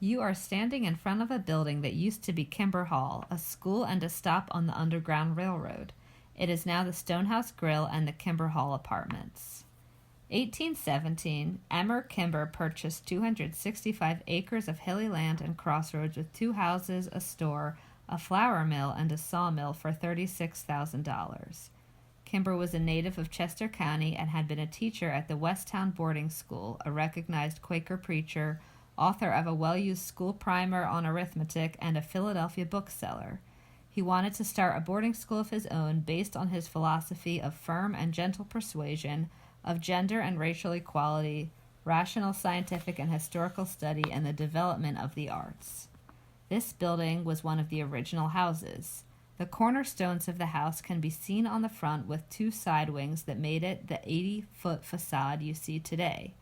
You are standing in front of a building that used to be Kimber Hall, a school and a stop on the Underground Railroad. It is now the Stonehouse Grill and the Kimber Hall Apartments. 1817, Emmer Kimber purchased 265 acres of hilly land and crossroads with 2 houses, a store, a flour mill, and a sawmill for $36,000. Kimber was a native of Chester County and had been a teacher at the Westtown Boarding School, a recognized Quaker preacher, author of a well-used school primer on arithmetic, and a Philadelphia bookseller. He wanted to start a boarding school of his own based on his philosophy of firm and gentle persuasion, of gender and racial equality, rational scientific and historical study, and the development of the arts. This building was one of the original houses. The cornerstones of the house can be seen on the front with 2 side wings that made it the 80-foot facade you see today.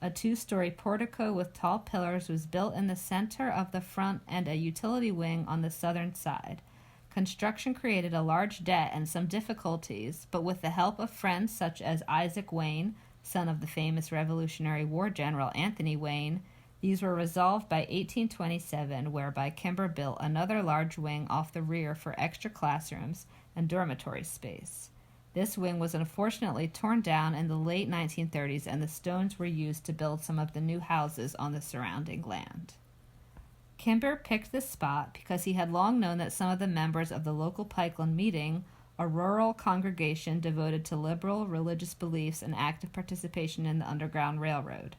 A 2-story portico with tall pillars was built in the center of the front and a utility wing on the southern side. Construction created a large debt and some difficulties, but with the help of friends such as Isaac Wayne, son of the famous Revolutionary War General Anthony Wayne, these were resolved by 1827, whereby Kimber built another large wing off the rear for extra classrooms and dormitory space. This wing was unfortunately torn down in the late 1930s, and the stones were used to build some of the new houses on the surrounding land. Kimber picked this spot because he had long known that some of the members of the local Pikeland meeting, a rural congregation devoted to liberal religious beliefs and active participation in the Underground Railroad.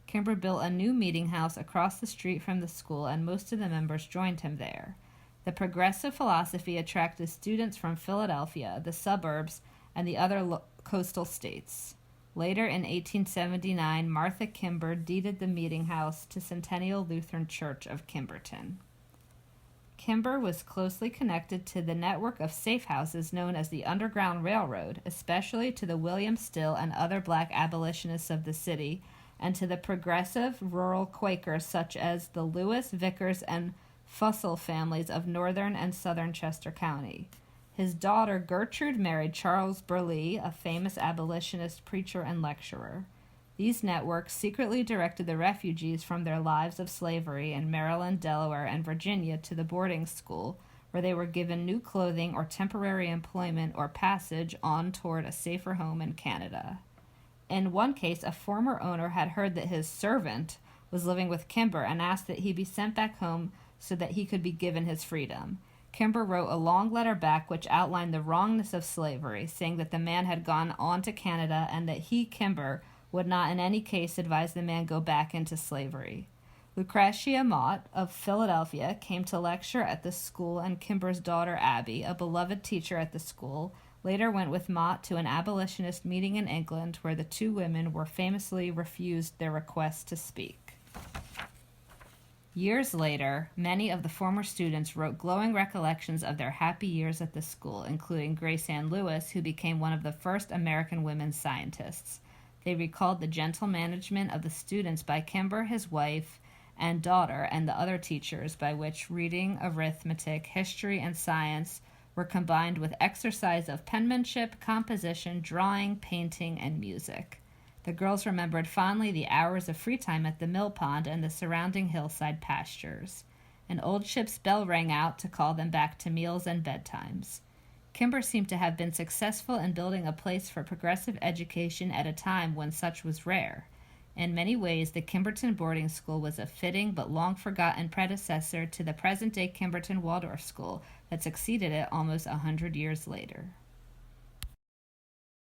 Kimber built a new meeting house across the street from the school, and most of the members joined him there. The progressive philosophy attracted students from Philadelphia, the suburbs, and the other coastal states. Later in 1879, Martha Kimber deeded the meeting house to Centennial Lutheran Church of Kimberton. Kimber was closely connected to the network of safe houses known as the Underground Railroad, especially to the William Still and other black abolitionists of the city, and to the progressive rural Quakers such as the Lewis, Vickers, and Fussell families of northern and southern Chester County. His daughter Gertrude married Charles Burleigh, a famous abolitionist preacher and lecturer. These networks secretly directed the refugees from their lives of slavery in Maryland, Delaware, and Virginia to the boarding school, where they were given new clothing or temporary employment or passage on toward a safer home in Canada. In one case, a former owner had heard that his servant was living with Kimber and asked that he be sent back home so that he could be given his freedom. Kimber wrote a long letter back which outlined the wrongness of slavery, saying that the man had gone on to Canada and that he, Kimber, would not in any case advise the man go back into slavery. Lucretia Mott of Philadelphia came to lecture at the school, and Kimber's daughter Abby, a beloved teacher at the school, later went with Mott to an abolitionist meeting in England where the 2 women were famously refused their request to speak. Years later, many of the former students wrote glowing recollections of their happy years at the school, including Grace Ann Lewis, who became one of the first American women scientists. They recalled the gentle management of the students by Kimber, his wife, and daughter, and the other teachers, by which reading, arithmetic, history, and science were combined with exercise of penmanship, composition, drawing, painting, and music. The girls remembered fondly the hours of free time at the mill pond and the surrounding hillside pastures. An old ship's bell rang out to call them back to meals and bedtimes. Kimber seemed to have been successful in building a place for progressive education at a time when such was rare. In many ways, the Kimberton boarding school was a fitting but long-forgotten predecessor to the present-day Kimberton Waldorf School that succeeded it almost 100 years later.